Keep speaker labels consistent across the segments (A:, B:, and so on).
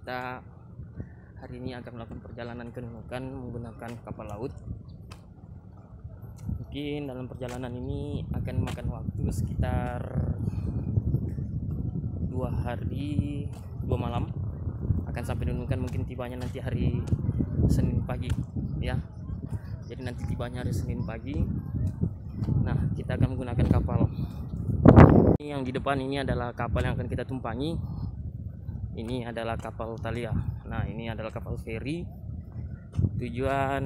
A: kita hari ini akan melakukan perjalanan ke Nunukan menggunakan kapal laut. Mungkin dalam perjalanan ini akan makan waktu sekitar 2 hari 2 malam. Akan sampai Nunukan mungkin tibanya nanti hari Senin pagi ya. Jadi nanti tibanya hari Senin pagi. Nah, kita akan menggunakan kapal. Ini yang di depan ini adalah kapal yang akan kita tumpangi. Ini adalah kapal Thalia. Nah, ini adalah kapal feri tujuan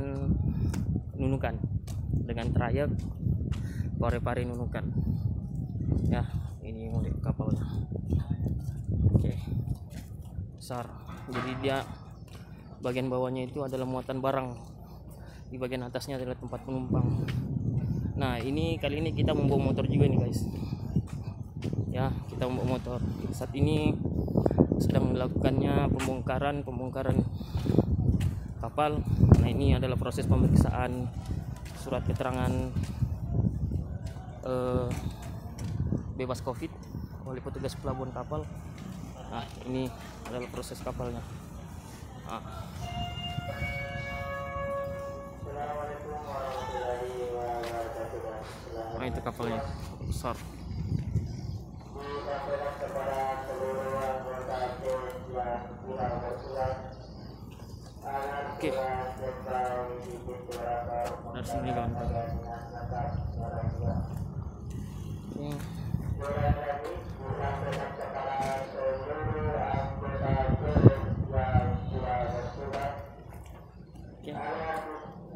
A: Nunukan dengan trayek Parepare Nunukan. Ya, ini model kapalnya. Oke. Besar. Jadi dia bagian bawahnya itu adalah muatan barang. Di bagian atasnya adalah tempat penumpang. Nah, ini kali ini kita membawa motor juga nih, guys. Ya, kita membawa motor. Saat ini sedang melakukannya pembongkaran kapal. Nah, ini adalah proses pemeriksaan surat keterangan bebas COVID oleh petugas pelabuhan kapal. Nah, ini adalah proses kapalnya. Nah, itu kapalnya besar. Oke. Dari sini kawan-kawan.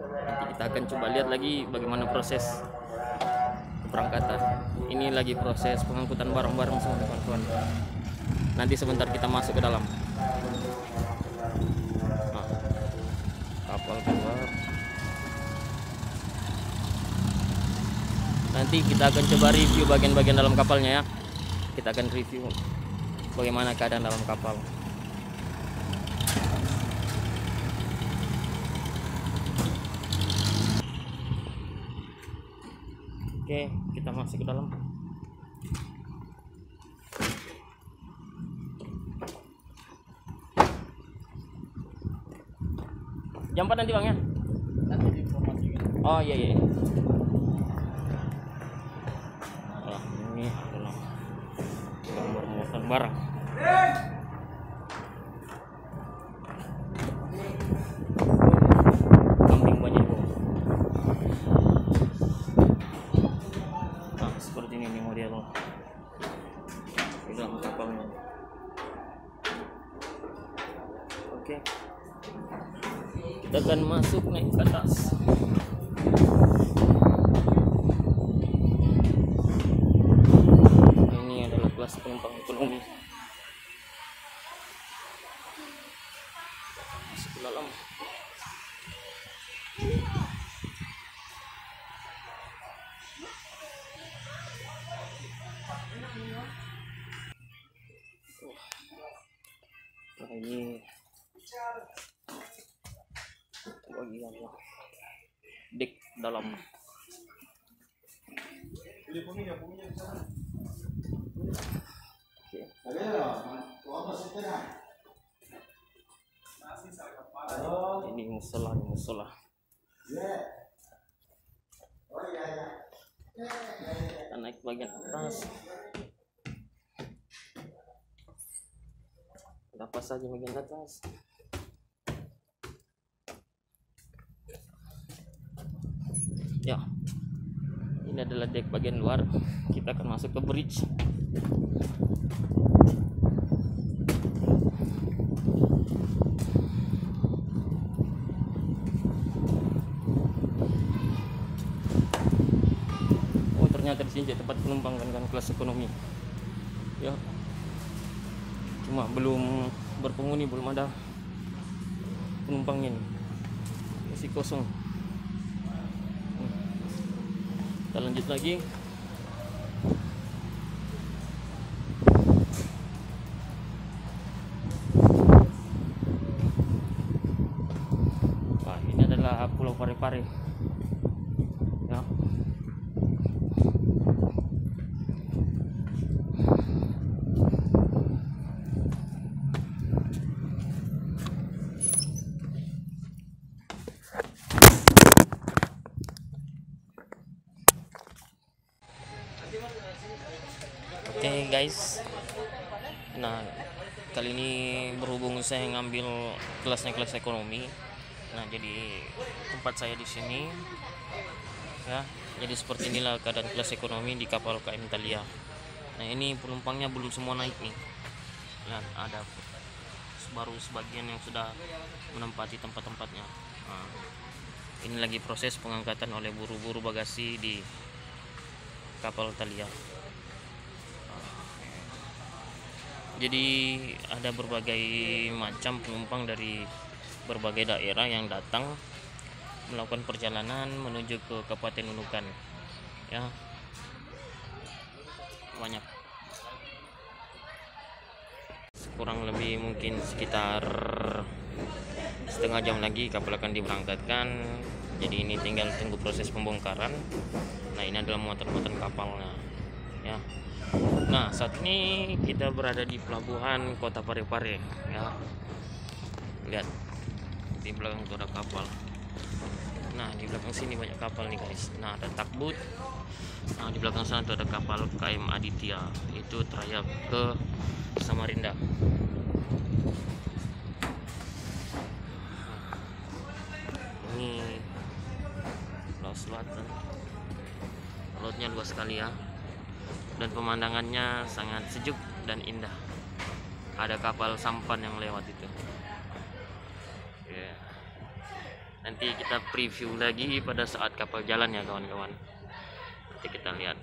A: Nanti kita akan coba lihat lagi bagaimana proses keberangkatan. Ini lagi proses pengangkutan barang-barang semua, teman-teman. Nanti sebentar kita masuk ke dalam. Kapal keluar. Nanti kita akan coba review bagian-bagian dalam kapalnya ya. Kita akan review bagaimana keadaan dalam kapal. Oke, kita masuk ke dalam. Jam 4 nanti bang ya? Nanti diinformasikan. Oh iya. Nah, ini adalah gambar muatan barang. Kambing banyak juga. Nah, seperti ini model di dalam kapalnya. Oke. Kita akan masuk naik ke atas. Ini adalah kelas penumpang ekonomi. Masuk ke dalam. Nah, ini bagian dek dalam. Ini musola. Kita naik bagian atas. Apa saja bagian atas. Ya, ini adalah dek bagian luar. Kita akan masuk ke bridge. Oh, ternyata di sini tempat penumpang kan kelas ekonomi. Ya, cuma belum berpenghuni, belum ada penumpangnya nih. Masih kosong. Kita lanjut lagi. Wah, ini adalah Pulau Parepare. Ya. kali ini berhubung saya ngambil kelas ekonomi. Nah, jadi tempat saya di sini ya. Jadi seperti inilah keadaan kelas ekonomi di kapal KM Thalia. Nah, ini penumpangnya belum semua naik nih. Lihat, ada baru sebagian yang sudah menempati tempat-tempatnya. Nah, ini lagi proses pengangkatan oleh buru-buru bagasi di kapal Thalia. Jadi ada berbagai macam penumpang dari berbagai daerah yang datang melakukan perjalanan menuju ke Kabupaten Nunukan ya. Banyak, kurang lebih mungkin sekitar setengah jam lagi kapal akan diberangkatkan. Jadi ini tinggal tunggu proses pembongkaran. Nah, ini adalah muatan-muatan kapalnya ya. Nah, saat ini kita berada di pelabuhan Kota Parepare ya. Lihat, di belakang itu ada kapal. Nah, di belakang sini banyak kapal nih guys. Nah, ada takbut. Nah, di belakang sana itu ada kapal KM Aditya, itu trayek ke Samarinda. Ini Laut Selatan, lautnya luas sekali ya, dan pemandangannya sangat sejuk dan indah. Ada kapal sampan yang lewat itu. Nanti kita preview lagi pada saat kapal jalan ya kawan-kawan. Nanti kita lihat.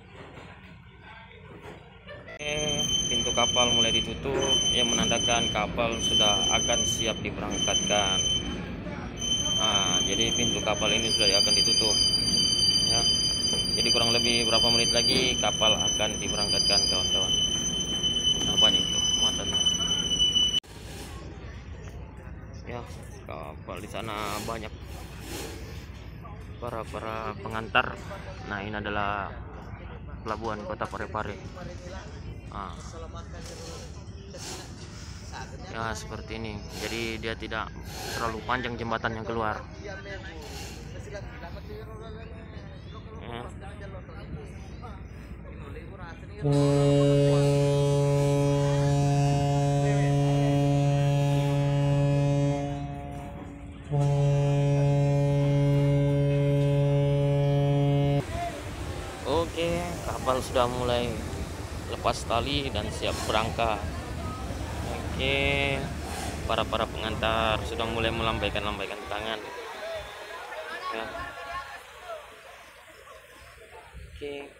A: Pintu kapal mulai ditutup, yang menandakan kapal sudah akan siap diberangkatkan. Nah, jadi pintu kapal ini sudah akan ditutup ya. Jadi kurang lebih berapa menit lagi kapal akan diberangkatkan kawan-kawan. Nah, banyak tuh muatannya ya. Kapal di sana banyak para pengantar. Nah, ini adalah pelabuhan Kota Parepare. Nah, ya seperti ini. Jadi dia tidak terlalu panjang jembatan yang keluar ya. Oke, kapal sudah mulai lepas tali dan siap berangkat. Oke, para pengantar sudah mulai melambaikan tangan ya. Oke.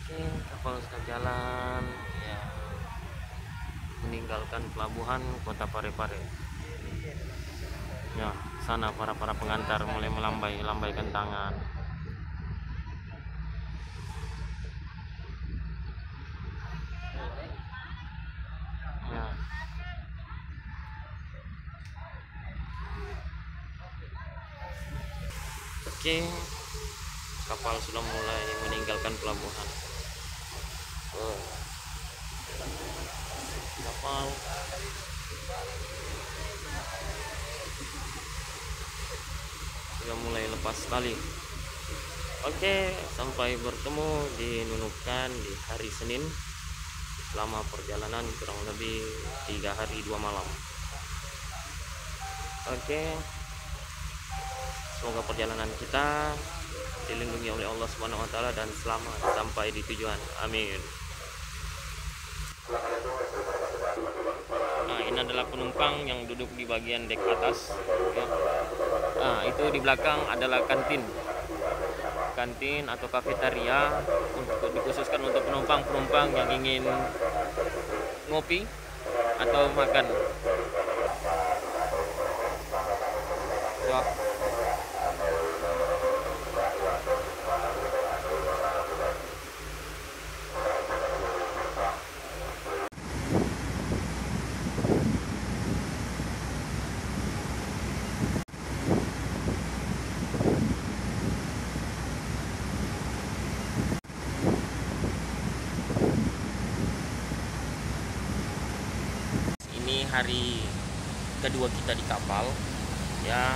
A: Oke, kapal sudah jalan ya, meninggalkan pelabuhan Kota Parepare. Ya, sana para pengantar mulai melambaikan tangan. Ya. Oke, kapal sudah mulai meninggalkan pelabuhan. Kapal sudah mulai lepas tali. Oke, sampai bertemu di Nunukan di hari Senin selama perjalanan kurang lebih 3 hari 2 malam. Oke, semoga perjalanan kita dilindungi oleh Allah Subhanahu wa taala dan selamat sampai di tujuan. Amin. Nah, ini adalah penumpang yang duduk di bagian dek atas ya. Nah, itu di belakang adalah kantin atau kafetaria untuk dikhususkan untuk penumpang yang ingin ngopi atau makan ya. Ini hari kedua kita di kapal ya.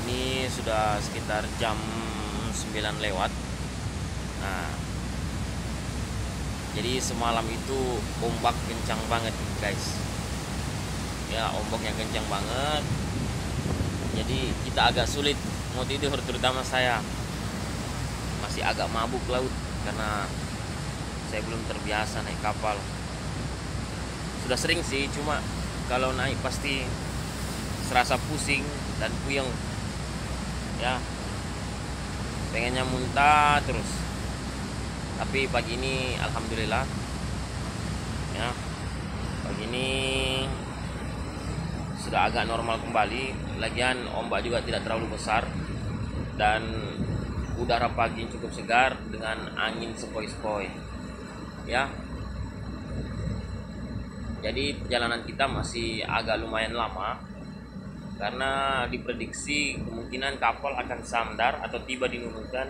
A: Ini sudah sekitar jam 9 lewat. Nah, jadi semalam itu ombak kencang banget guys. Ya, ombak yang kencang banget. Jadi kita agak sulit mau tidur, terutama saya. Masih agak mabuk laut karena saya belum terbiasa naik kapal. Sudah sering sih, cuma kalau naik pasti serasa pusing dan puyeng. Ya, pengennya muntah terus. Tapi pagi ini alhamdulillah, ya, pagi ini sudah agak normal kembali. Lagian ombak juga tidak terlalu besar dan udara pagi cukup segar dengan angin sepoi-sepoi. Ya, jadi perjalanan kita masih agak lumayan lama karena diprediksi kemungkinan kapal akan sandar atau tiba di Nunukan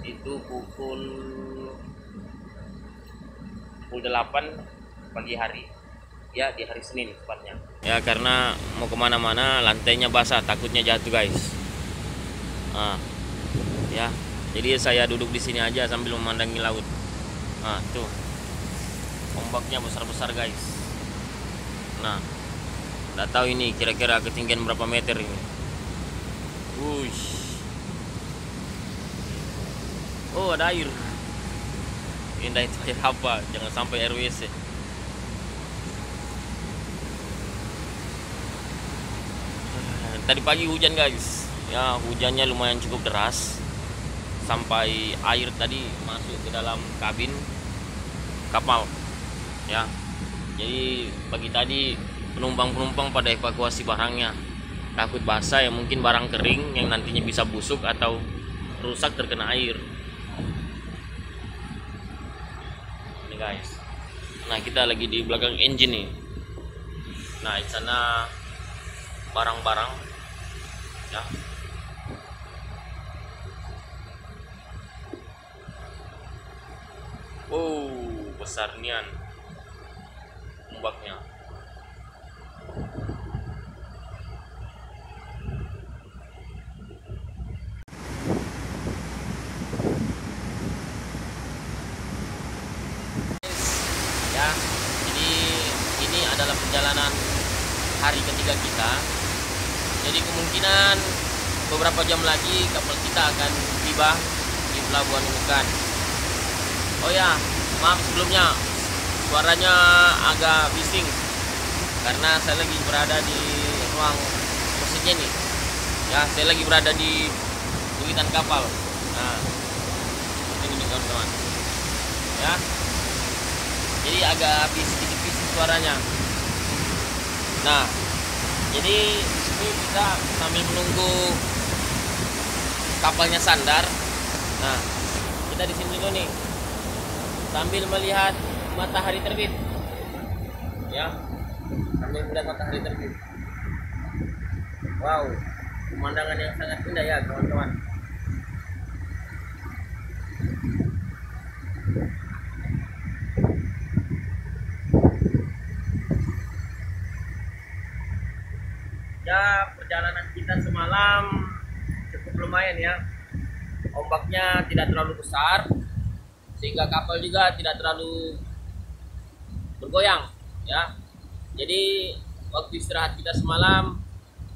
A: itu pukul 8 pagi hari, ya, di hari Senin tepatnya. Ya, karena mau kemana-mana lantainya basah, takutnya jatuh guys. Ya, jadi saya duduk di sini aja sambil memandangi laut. Tuh ombaknya besar-besar guys. Nah, nggak tahu ini kira-kira ketinggian berapa meter ini. Wush. Oh, ada air. Indah itu air apa? Jangan sampai air WC. Tadi pagi hujan guys. Ya, hujannya lumayan cukup deras. Sampai air tadi masuk ke dalam kabin kapal. Ya. Jadi pagi tadi penumpang-penumpang pada evakuasi barangnya. Takut basah, ya, mungkin barang kering yang nantinya bisa busuk atau rusak terkena air. Guys, nah kita lagi di belakang engine nih. Nah, di sana barang-barang, ya. Wow, besar nian ombaknya. Jadi ini adalah perjalanan hari ketiga kita. Jadi kemungkinan beberapa jam lagi kapal kita akan tiba di Pelabuhan Nunukan. Oh ya, maaf sebelumnya suaranya agak bising karena saya lagi berada di ruang mesinnya nih. Ya, saya lagi berada di duitan kapal. Nah, ini kawan-kawan. Ya. Jadi agak sedikit bising suaranya. Nah, jadi di sini kita sambil menunggu kapalnya sandar. Nah, kita di sini dulu nih sambil melihat matahari terbit. Ya, sambil melihat matahari terbit. Wow, pemandangan yang sangat indah ya kawan-kawan. Ya, perjalanan kita semalam cukup lumayan ya. Ombaknya tidak terlalu besar sehingga kapal juga tidak terlalu bergoyang ya. Jadi waktu istirahat kita semalam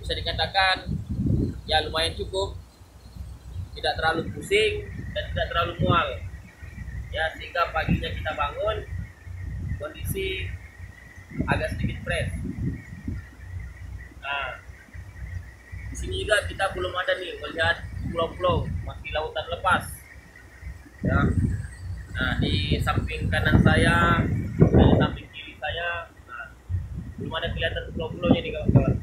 A: bisa dikatakan ya lumayan cukup, tidak terlalu pusing dan tidak terlalu mual ya, sehingga paginya kita bangun kondisi agak sedikit fresh. Nah, di sini juga kita belum ada nih melihat pulau-pulau, masih lautan lepas. Ya. Nah, di samping kanan saya dan di samping kiri saya, nah, belum ada kelihatan pulau-pulaunya nih kawan-kawan.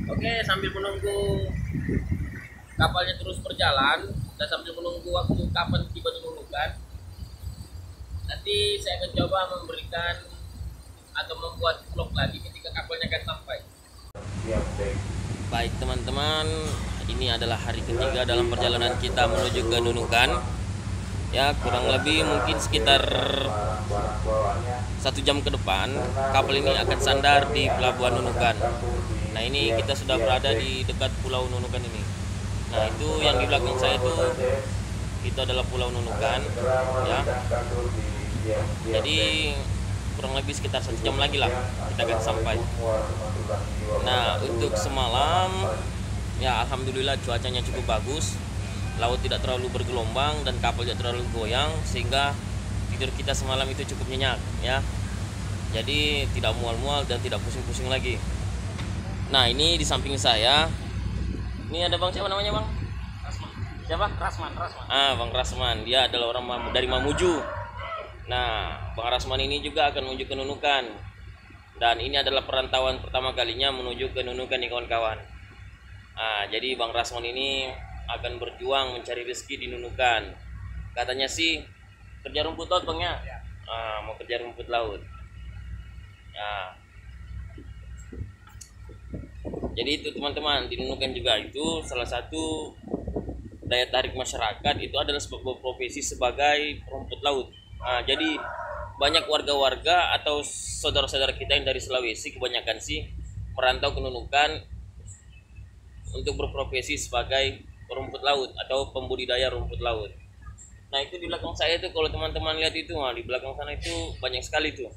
A: Oke, sambil menunggu kapalnya terus berjalan dan sambil menunggu waktu kapan tiba di Nunukan, nanti saya akan coba memberikan atau membuat vlog lagi ketika kapalnya akan sampai. Baik teman-teman, ini adalah hari ketiga dalam perjalanan kita menuju ke Nunukan. Ya, kurang lebih mungkin sekitar 1 jam ke depan kapal ini akan sandar di Pelabuhan Nunukan. Nah ini kita sudah berada di dekat Pulau Nunukan ini. Nah itu yang di belakang saya itu adalah Pulau Nunukan, ya. Jadi kurang lebih sekitar 1 jam lagi lah kita akan sampai. Nah untuk semalam, ya alhamdulillah cuacanya cukup bagus, laut tidak terlalu bergelombang dan kapal tidak terlalu goyang, sehingga tidur kita semalam itu cukup nyenyak, ya. Jadi tidak mual-mual dan tidak pusing-pusing lagi. Nah ini di samping saya, ini ada Bang, siapa namanya Bang? Rasman. Siapa? Rasman. Bang Rasman, dia adalah orang dari Mamuju. Nah Bang Rasman ini juga akan menuju ke Nunukan, dan ini adalah perantauan pertama kalinya menuju ke Nunukan nih kawan-kawan. Nah jadi Bang Rasman ini akan berjuang mencari rezeki di Nunukan. Katanya sih kerja rumput laut Bang, ya. Mau kerja rumput laut. Nah, jadi itu teman-teman, di Nunukan juga itu salah satu daya tarik masyarakat itu adalah sebuah profesi sebagai perumput laut. Nah, jadi banyak warga-warga atau saudara-saudara kita yang dari Sulawesi kebanyakan sih merantau ke Nunukan untuk berprofesi sebagai perumput laut atau pembudidaya rumput laut. Nah itu di belakang saya itu, kalau teman-teman lihat itu, di belakang sana itu banyak sekali tuh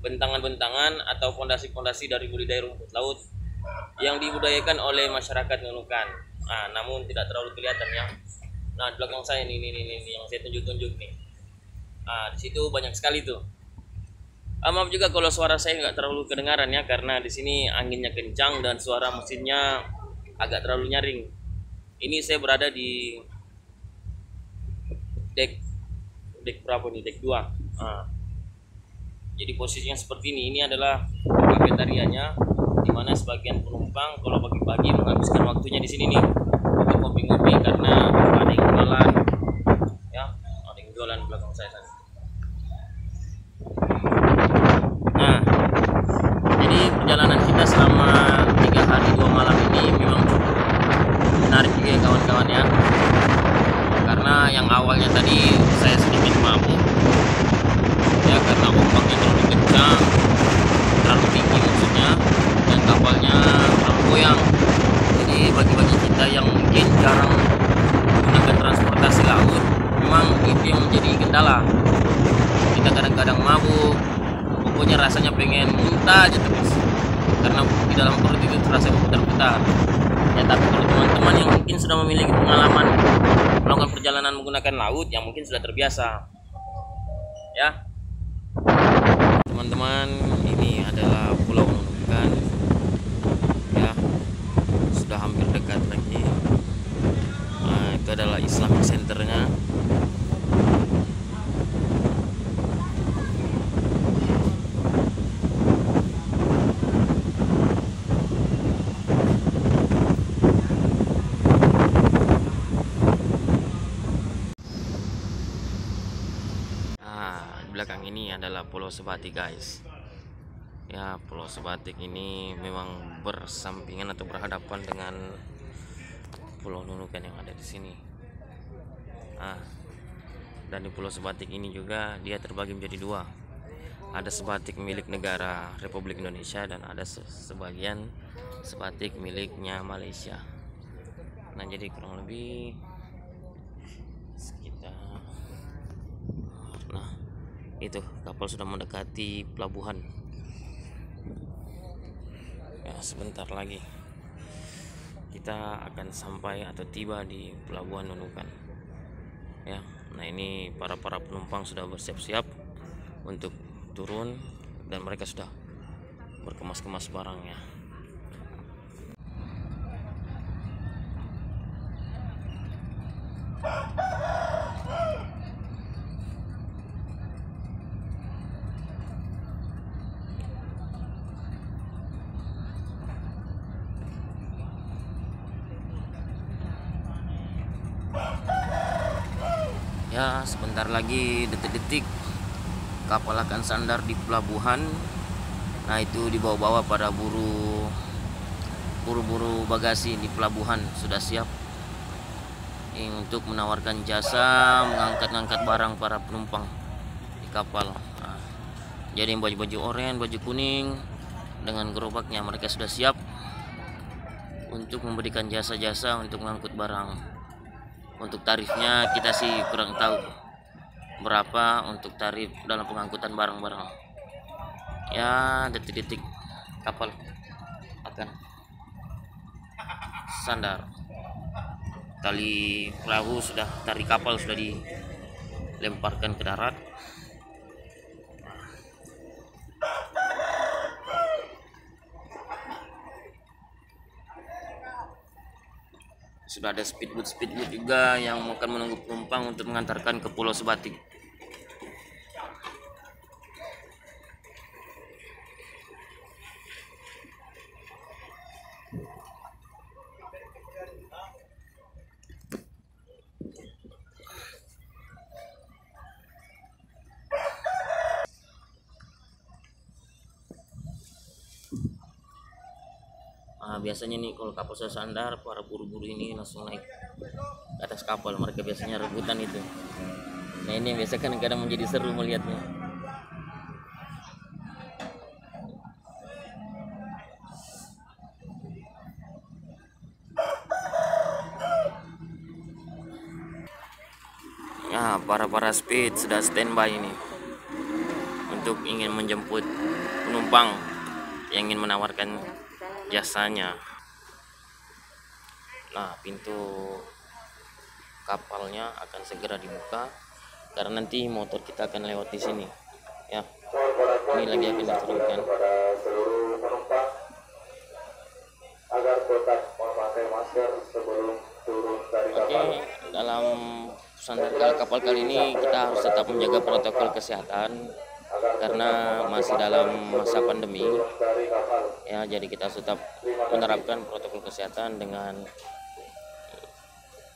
A: bentangan-bentangan atau fondasi-fondasi dari budidaya rumput laut yang dibudayakan oleh masyarakat Nunukan. Nah, namun tidak terlalu kelihatan, ya. Nah, di belakang saya ini yang saya tunjuk-tunjuk nih. Nah, di situ banyak sekali tuh. Maaf juga kalau suara saya nggak terlalu kedengaran, ya, karena di sini anginnya kencang dan suara mesinnya agak terlalu nyaring. Ini saya berada di dek berapa nih? Dek 2. Jadi posisinya seperti ini. Ini adalah kafetarianya, di mana sebagian penumpang kalau pagi-pagi menghabiskan waktunya di sini nih untuk ngopi-ngopi, karena ada yang jualan, ya, ada yang jualan di belakang saya sana. Nah, jadi perjalanan kita selama 3 hari 2 malam ini memang cukup menarik juga ya kawan-kawan, ya. Karena yang awalnya tadi saya sedikit mabuk, ya, karena ombaknya terlalu kencang, terlalu tinggi maksudnya, dan kapalnya terlalu goyang. Jadi bagi kita yang mungkin jarang menggunakan transportasi laut, memang itu yang menjadi kendala. Kita kadang-kadang mabuk, pokoknya rasanya pengen muntah aja terus, karena di dalam perut itu terasa berputar-putar. Ya, tapi kalau teman-teman yang mungkin sudah memiliki pengalaman melakukan perjalanan menggunakan laut, yang mungkin sudah terbiasa, ya. Teman-teman, ini adalah Pulau Nunukan, ya, sudah hampir dekat lagi. Nah, itu adalah Islamic Centernya. Belakang ini adalah Pulau Sebatik, guys. Ya, Pulau Sebatik ini memang bersampingan atau berhadapan dengan Pulau Nunukan yang ada di sini. Dan di Pulau Sebatik ini juga dia terbagi menjadi 2. Ada sebatik milik negara Republik Indonesia dan ada sebagian sebatik miliknya Malaysia. Nah, jadi kurang lebih sekitar, nah, itu kapal sudah mendekati pelabuhan. Ya, sebentar lagi kita akan sampai atau tiba di pelabuhan Nunukan, ya. Nah, ini para penumpang sudah bersiap-siap untuk turun dan mereka sudah berkemas-kemas barangnya. Ya, sebentar lagi, detik-detik kapal akan sandar di pelabuhan. Nah, itu dibawa-bawa pada buru bagasi di pelabuhan sudah siap untuk menawarkan jasa mengangkat barang para penumpang di kapal. Nah, jadi baju-baju oranye, baju kuning dengan gerobaknya mereka sudah siap untuk memberikan jasa-jasa untuk mengangkut barang. Untuk tarifnya kita sih kurang tahu berapa untuk tarif dalam pengangkutan barang-barang. Ya, detik-detik kapal akan sandar. Tali perahu sudah, tali kapal sudah dilemparkan ke darat. Sudah ada speedboat juga yang akan menunggu penumpang untuk mengantarkan ke Pulau Sebatik. Biasanya nih kalau kapal sudah sandar, para buru-buru ini langsung naik ke atas kapal. Mereka biasanya rebutan itu. Nah, ini biasa kadang-kadang menjadi seru melihatnya. Ya, para speed sudah standby ini untuk ingin menjemput penumpang yang ingin menawarkan jasanya. Nah, pintu kapalnya akan segera dibuka karena nanti motor kita akan lewat di sini. Ya, ini lagi akan diturunkan.
B: Seluruh penumpang agar tetap memakai masker sebelum turun dari kapal.
A: Oke, dalam sandar kapal kali ini kita harus tetap menjaga protokol kesehatan karena masih dalam masa pandemi. Ya, jadi kita tetap menerapkan protokol kesehatan dengan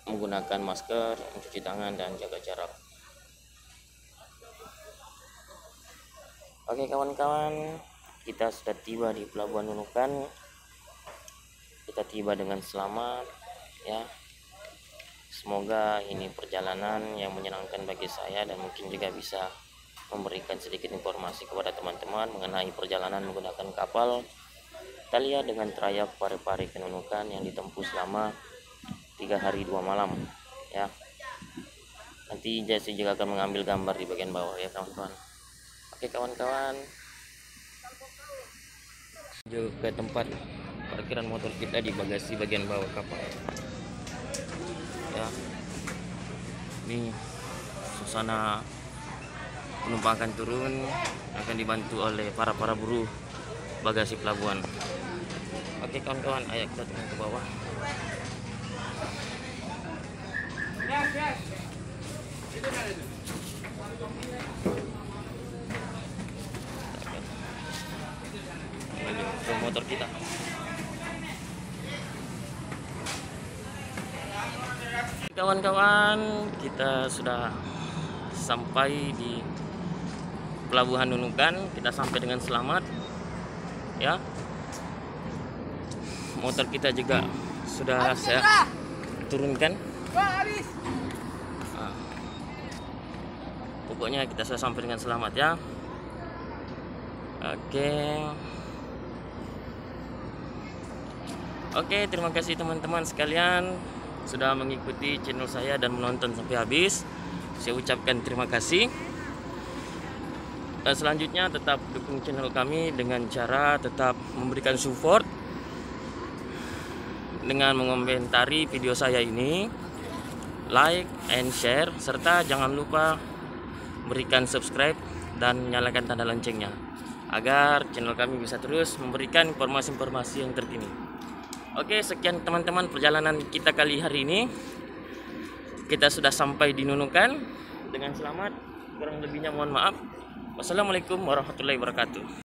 A: menggunakan masker, mencuci tangan, dan jaga jarak. Oke kawan-kawan, kita sudah tiba di Pelabuhan Nunukan. Kita tiba dengan selamat ya. Semoga ini perjalanan yang menyenangkan bagi saya dan mungkin juga bisa memberikan sedikit informasi kepada teman-teman mengenai perjalanan menggunakan kapal Thalia dengan trayek Parepare ke Nunukan yang ditempuh selama 3 hari 2 malam ya. Nanti Jesse juga akan mengambil gambar di bagian bawah ya kawan-kawan. Oke kawan-kawan, menuju ke tempat parkiran motor kita di bagasi bagian bawah kapal ya. Ini suasana penumpang akan turun, akan dibantu oleh para buruh bagasi pelabuhan. Oke kawan-kawan, ayo kita turun ke bawah. Ke motor kita. Kawan-kawan, kita sudah sampai di Pelabuhan Nunukan. Kita sampai dengan selamat ya. Motor kita juga sudah saya turunkan. Nah, pokoknya kita sudah sampai dengan selamat ya. Oke, terima kasih teman-teman sekalian sudah mengikuti channel saya dan menonton sampai habis. Saya ucapkan terima kasih. Dan selanjutnya tetap dukung channel kami dengan cara tetap memberikan support dengan mengomentari video saya ini, like and share, serta jangan lupa berikan subscribe dan nyalakan tanda loncengnya agar channel kami bisa terus memberikan informasi-informasi yang terkini. Oke, sekian teman-teman perjalanan kita kali hari ini. Kita sudah sampai di Nunukan dengan selamat. Kurang lebihnya mohon maaf. Wassalamualaikum warahmatullahi wabarakatuh.